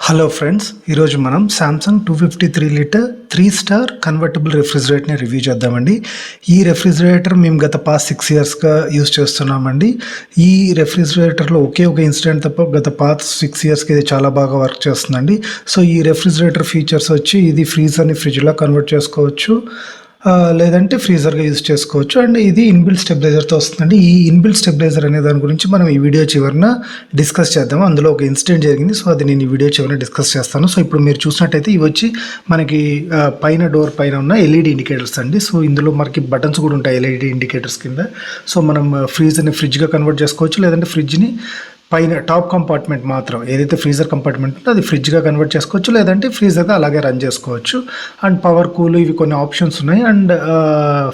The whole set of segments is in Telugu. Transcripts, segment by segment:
హలో ఫ్రెండ్స్, ఈరోజు మనం సామ్సంగ్ 253 లీటర్ 3-స్టార్ కన్వర్టబుల్ రెఫ్రిజిరేటర్ని రివ్యూ చేద్దామండి. ఈ రెఫ్రిజిరేటర్ మేము గత పాస్ట్ 6 ఇయర్స్గా యూజ్ చేస్తున్నామండి. ఈ రెఫ్రిజిరేటర్లో ఒకే ఒక ఇన్సిడెంట్ తప్ప గత పాస్ట్ 6 ఇయర్స్కి ఇది చాలా బాగా వర్క్ చేస్తుందండి. సో ఈ రెఫ్రిజిరేటర్ ఫీచర్స్ వచ్చి ఇది ఫ్రీజర్ని ఫ్రిడ్జ్లా కన్వర్ట్ చేసుకోవచ్చు, లేదంటే ఫ్రీజర్గా యూజ్ చేసుకోవచ్చు. అండ్ ఇది ఇన్బిల్ట్ స్టెబిలైజర్తో వస్తుందండి. ఈ ఇన్బిల్ట్ స్టెబిలైజర్ అనే దాని గురించి మనం ఈ వీడియో చివరిన డిస్కస్ చేద్దాము. అందులో ఒక ఇన్సిడెంట్ జరిగింది, సో అది నేను ఈ వీడియో చివరిన డిస్కస్ చేస్తాను. సో ఇప్పుడు మీరు చూసినట్టయితే ఇవి వచ్చి మనకి పైన డోర్ పైన ఉన్న ఎల్ఈడి ఇండికేటర్స్ అండి. సో ఇందులో మనకి బటన్స్ కూడా ఉంటాయి ఎల్ఈడి ఇండికేటర్స్ కింద. సో మనం ఫ్రీజర్ని ఫ్రిడ్జ్గా కన్వర్ట్ చేసుకోవచ్చు, లేదంటే ఫ్రిడ్జ్ని పైన టాప్ కంపార్ట్మెంట్ మాత్రం ఏదైతే ఫ్రీజర్ కంపార్ట్మెంట్ ఉందో అది ఫ్రిడ్జ్గా కన్వర్ట్ చేసుకోవచ్చు, లేదంటే ఫ్రీజర్గా అలాగే రన్ చేసుకోవచ్చు. అండ్ పవర్ కూల్ ఇవి కొన్ని ఆప్షన్స్ ఉన్నాయి. అండ్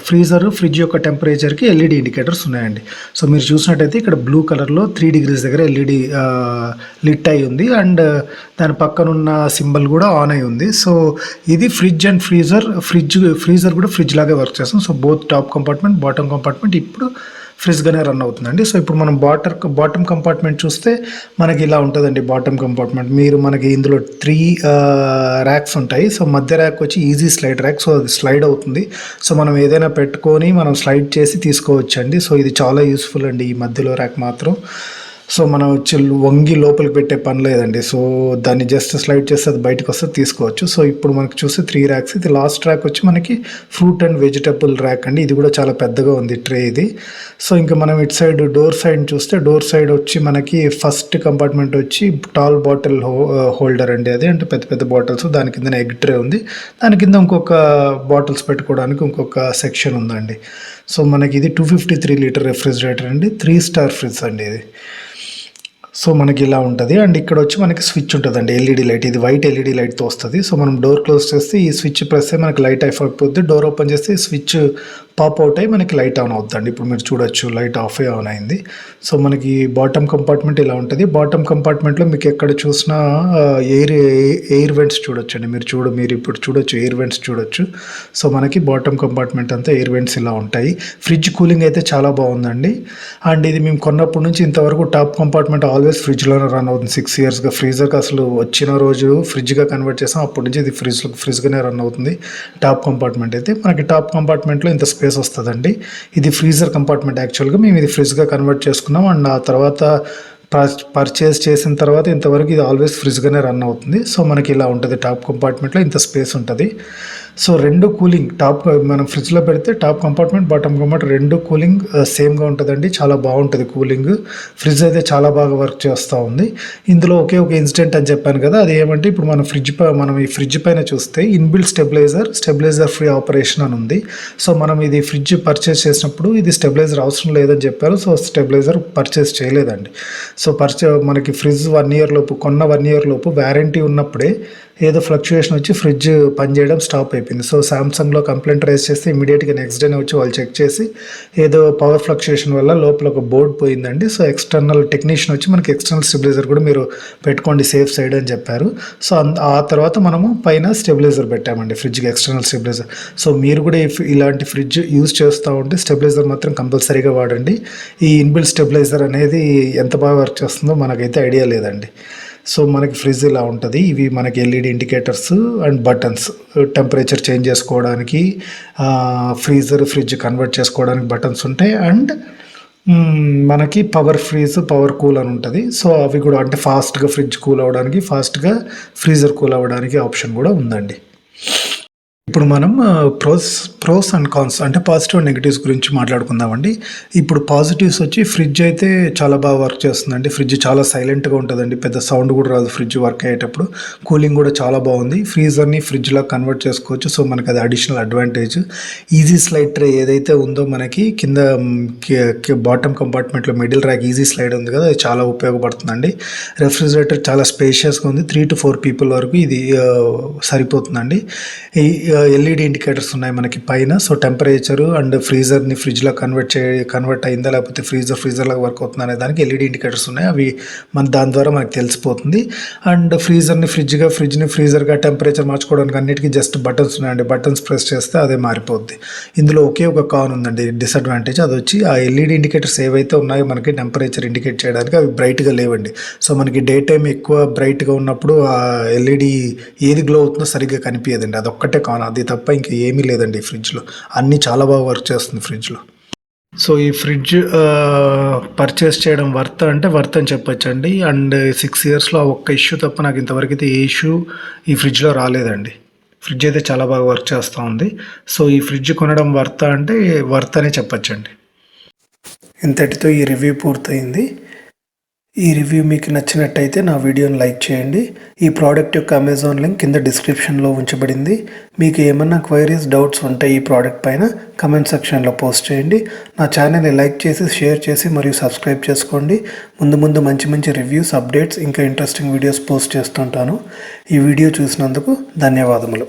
ఫ్రిడ్జ్ యొక్క టెంపరేచర్కి ఎల్ఈడి ఇండికేటర్స్ ఉన్నాయండి. సో మీరు చూసినట్టయితే ఇక్కడ బ్లూ కలర్లో 3 degrees దగ్గర ఎల్ఈడి లిట్ అయి ఉంది. అండ్ దాని పక్కన ఉన్న సింబల్ కూడా ఆన్ అయి ఉంది. సో ఇది ఫ్రిడ్జ్ అండ్ ఫ్రీజర్ కూడా ఫ్రిడ్జ్ లాగే వర్క్ చేస్తాం. So both top compartment bottom compartment ఇప్పుడు ఫ్రిడ్జ్గానే రన్ అవుతుందండి. సో ఇప్పుడు మనం బాటమ్ కంపార్ట్మెంట్ చూస్తే మనకి ఇలా ఉంటుందండి. బాటమ్ కంపార్ట్మెంట్ మనకి ఇందులో 3 ర్యాక్స్ ఉంటాయి. సో మధ్య ర్యాక్ వచ్చి ఈజీ స్లైడ్ ర్యాక్. సో అది స్లైడ్ అవుతుంది. సో మనం ఏదైనా పెట్టుకొని మనం స్లైడ్ చేసి తీసుకోవచ్చు అండి. సో ఇది చాలా యూస్ఫుల్ అండి ఈ మధ్యలో ర్యాక్ మాత్రం. సో మనం వంగి లోపలికి పెట్టే పని లేదండి. సో దాన్ని జస్ట్ స్లైడ్ చేస్తే అది బయటకు వస్తే తీసుకోవచ్చు. సో ఇప్పుడు మనకి చూస్తే 3 ర్యాక్స్. ఇది లాస్ట్ ర్యాక్ వచ్చి మనకి ఫ్రూట్ అండ్ వెజిటబుల్ ర్యాక్ అండి. ఇది కూడా చాలా పెద్దగా ఉంది ట్రే ఇది. సో ఇంకా మనం ఇటు సైడ్ డోర్ సైడ్ చూస్తే డోర్ సైడ్ వచ్చి మనకి ఫస్ట్ కంపార్ట్మెంట్ వచ్చి టాల్ బాటిల్ హోల్డర్ అండి. అది అంటే పెద్ద పెద్ద బాటిల్స్. దాని కింద ఎగ్ ట్రే ఉంది. దాని కింద ఇంకొక బాటిల్స్ పెట్టుకోవడానికి ఇంకొక సెక్షన్ ఉందండి. సో మనకి ఇది 253 లీటర్ రెఫ్రిజిరేటర్ అండి. 3-స్టార్ ఫ్రిడ్జ్ అండి ఇది. సో మనకి ఇలా ఉంటుంది. అండ్ ఇక్కడ వచ్చి మనకి స్విచ్ ఉంటుందండి, ఎల్ఈడి లైట్. ఇది వైట్ ఎల్ఈడి లైట్తో వస్తుంది. సో మనం డోర్ క్లోజ్ చేస్తే ఈ స్విచ్ ప్రెస్ అయ్యి మనకి లైట్ ఆఫ్ అయిపోద్ది. డోర్ ఓపెన్ చేస్తే ఈ స్విచ్ పాప్ అవుట్ అయ్యి మనకి లైట్ ఆన్ అవుతుందండి. ఇప్పుడు మీరు చూడొచ్చు లైట్ ఆఫ్ అయ్యి ఆన్ అయింది. సో మనకి బాటమ్ కంపార్ట్మెంట్ ఇలా ఉంటుంది. బాటమ్ కంపార్ట్మెంట్లో మీకు ఎక్కడ చూసినా ఎయిర్ వెంట్స్ చూడొచ్చండి. మీరు ఇప్పుడు చూడొచ్చు ఎయిర్ వెంట్స్ చూడొచ్చు. సో మనకి బాటమ్ కంపార్ట్మెంట్ అంతా ఎయిర్ వెంట్స్ ఇలా ఉంటాయి. ఫ్రిడ్జ్ కూలింగ్ అయితే చాలా బాగుందండి. అండ్ ఇది మేము కొన్నప్పటి నుంచి ఇంతవరకు టాప్ కంపార్ట్మెంట్ ఆల్వేస్ ఫ్రిడ్జ్లోనే రన్ అవుతుంది 6 ఇయర్స్గా. ఫ్రీజర్కి అసలు వచ్చిన రోజు ఫ్రిడ్జ్గా కన్వర్ట్ చేసాం, అప్పటి నుంచి ఇది ఫ్రిడ్జ్గానే రన్ అవుతుంది. టాప్ కంపార్ట్మెంట్ అయితే మనకి టాప్ కంపార్ట్మెంట్లో ఇంత స్పేస్ వస్తుందండి. ఇది ఫ్రీజర్ కంపార్ట్మెంట్. యాక్చువల్గా మేము ఇది ఫ్రిడ్జ్గా కన్వర్ట్ చేసుకున్నాం. అండ్ ఆ తర్వాత పర్చేస్ చేసిన తర్వాత ఇంతవరకు ఇది ఆల్వేస్ ఫ్రిడ్జ్గానే రన్ అవుతుంది. సో మనకి ఇలా ఉంటుంది. టాప్ కంపార్ట్మెంట్లో ఇంత స్పేస్ ఉంటుంది. సో రెండు కూలింగ్ మనం ఫ్రిడ్జ్లో పెడితే టాప్ కంపార్ట్మెంట్ బాటమ్ కంపార్ట్మెంట్ రెండు కూలింగ్ సేమ్గా ఉంటుందండి. చాలా బాగుంటుంది కూలింగ్. ఫ్రిడ్జ్ అయితే చాలా బాగా వర్క్ చేస్తూ ఉంది. ఇందులో ఒకే ఒక ఇన్సిడెంట్ అని చెప్పాను కదా, అది ఏమంటే ఇప్పుడు మనం ఈ ఫ్రిడ్జ్ పైన చూస్తే ఇన్బిల్ట్ స్టెబిలైజర్ ఫ్రీ ఆపరేషన్ అని ఉంది. సో మనం ఇది ఫ్రిడ్జ్ పర్చేస్ చేసినప్పుడు ఇది స్టెబిలైజర్ అవసరం లేదని చెప్పారు. సో స్టెబిలైజర్ పర్చేస్ చేయలేదండి. సో మనకి ఫ్రిడ్జ్ 1 year లోపు కొన్న 1 year లోపు వారంటీ ఉన్నప్పుడే ఏదో ఫ్లక్చుయేషన్ వచ్చి ఫ్రిడ్జ్ పనిచేయడం స్టాప్ అయిపోయింది. సో సామ్సంగ్లో కంప్లైంట్ రైజ్ చేస్తే ఇమీడియట్గా నెక్స్ట్ డేనే వచ్చి వాళ్ళు చెక్ చేసి ఏదో పవర్ ఫ్లక్చుయేషన్ వల్ల లోపల ఒక బోర్డ్ పోయిందండి. సో ఎక్స్టర్నల్ టెక్నీషియన్ వచ్చి మనకి ఎక్స్టర్నల్ స్టెబిలైజర్ కూడా మీరు పెట్టుకోండి సేఫ్ సైడ్ అని చెప్పారు. సో ఆ తర్వాత మనము పైన స్టెబిలైజర్ పెట్టామండి ఫ్రిడ్జ్కి, ఎక్స్టర్నల్ స్టెబిలైజర్. సో మీరు కూడా ఇలాంటి ఫ్రిడ్జ్ యూజ్ చేస్తూ ఉంటే స్టెబిలైజర్ మాత్రం కంపల్సరీగా వాడండి. ఈ ఇన్బిల్ట్ స్టెబిలైజర్ అనేది ఎంత బాగా వర్క్ చేస్తుందో మనకైతే ఐడియా లేదండి. సో మనకి ఫ్రిడ్జ్ ఇలా ఉంటుంది. ఇవి మనకి LED indicators and buttons, temperature change చేసుకోవడానికి, ఫ్రిడ్జ్ కన్వర్ట్ చేసుకోవడానికి బటన్స్ ఉంటాయి. అండ్ మనకి పవర్ కూల్ అని ఉంటుంది. సో అవి కూడా అంటే ఫాస్ట్గా ఫ్రిడ్జ్ కూల్ అవ్వడానికి, ఫాస్ట్గా ఫ్రీజర్ కూల్ అవ్వడానికి ఆప్షన్ కూడా ఉందండి. ఇప్పుడు మనం ప్రోస్ అండ్ కాన్స్ అంటే పాజిటివ్ అండ్ నెగిటివ్స్ గురించి మాట్లాడుకుందామండి. ఇప్పుడు పాజిటివ్స్ వచ్చి ఫ్రిడ్జ్ అయితే చాలా బాగా వర్క్ చేస్తుందండి. ఫ్రిడ్జ్ చాలా సైలెంట్గా ఉంటుందండి, పెద్ద సౌండ్ కూడా రాదు ఫ్రిడ్జ్ వర్క్ అయ్యేటప్పుడు. కూలింగ్ కూడా చాలా బాగుంది. ఫ్రీజర్ని ఫ్రిడ్జ్లా కన్వర్ట్ చేసుకోవచ్చు. సో మనకి అది additional advantage. Easy slide tray ఏదైతే ఉందో మనకి కింద బాటమ్ కంపార్ట్మెంట్లో మిడిల్ ర్యాక్ ఈజీ స్లైడ్ ఉంది కదా, అది చాలా ఉపయోగపడుతుందండి. రెఫ్రిజిరేటర్ చాలా స్పేషియస్గా ఉంది. 3 to 4 people వరకు ఇది సరిపోతుందండి. ఎల్ఈడి ఇండికేటర్స్ ఉన్నాయి మనకి పైన. సో టెంపరేచరు అండ్ ఫ్రీజర్ని ఫ్రిడ్జ్లో కన్వర్ట్ అయిందా లేకపోతే ఫ్రీజర్లాగా వర్క్ అవుతుందా అనే దానికి ఎల్ఈడి ఇండికేటర్స్ ఉన్నాయి. అవి దాని ద్వారా మనకు తెలిసిపోతుంది. అండ్ ఫ్రీజ్ని ఫ్రీజర్గా టెంపరేచర్ మార్చుకోవడానికి అన్నిటికీ జస్ట్ బటన్స్ ఉన్నాయండి. బటన్స్ ప్రెస్ చేస్తే అదే మారిపోద్ది. ఇందులో ఒకే ఒక కాన్ ఉందండి డిసడ్వాంటేజ్, అది వచ్చి ఆ ఎల్ఈడి ఇండికేటర్స్ ఏవైతే ఉన్నాయో మనకి టెంపరేచర్ ఇండికేట్ చేయడానికి అవి బ్రైట్గా లేవండి. సో మనకి డే టైం ఎక్కువ బ్రైట్గా ఉన్నప్పుడు ఆ ఎల్ఈడి ఏది గ్లో అవుతుందో సరిగ్గా కనిపించదండి. అదొక్కటే కాన్, అది తప్ప ఇంకా ఏమీ లేదండి ఈ ఫ్రిడ్జ్లో. అన్నీ చాలా బాగా వర్క్ చేస్తుంది ఫ్రిడ్జ్లో. సో ఈ ఫ్రిడ్జ్ పర్చేస్ చేయడం వర్త్ అంటే వర్త్ అని చెప్పొచ్చండి. అండ్ 6 ఇయర్స్లో ఒక్క ఇష్యూ తప్ప నాకు ఇంతవరకు అయితే ఏ ఇష్యూ ఈ ఫ్రిడ్జ్లో రాలేదండి. ఫ్రిడ్జ్ అయితే చాలా బాగా వర్క్ చేస్తూ ఉంది. సో ఈ ఫ్రిడ్జ్ కొనడం వర్త్ అంటే వర్త్ అనే చెప్పొచ్చండి. ఇంతటితో ఈ రివ్యూ పూర్తయింది. ఈ రివ్యూ మీకు నచ్చినట్టయితే నా వీడియోని లైక్ చేయండి. ఈ ప్రోడక్ట్ యొక్క అమెజాన్ లింక్ కింద డిస్క్రిప్షన్లో ఉంచబడింది. మీకు ఏమన్నా క్వైరీస్, డౌట్స్ ఉంటే ఈ ప్రోడక్ట్ పైన కమెంట్ సెక్షన్లో పోస్ట్ చేయండి. నా ఛానల్ని లైక్ చేసి, షేర్ చేసి మరియు సబ్స్క్రైబ్ చేసుకోండి. ముందు మంచి మంచి రివ్యూస్, అప్డేట్స్ ఇంకా ఇంట్రెస్టింగ్ వీడియోస్ పోస్ట్ చేస్తుంటాను. ఈ వీడియో చూసినందుకు ధన్యవాదములు.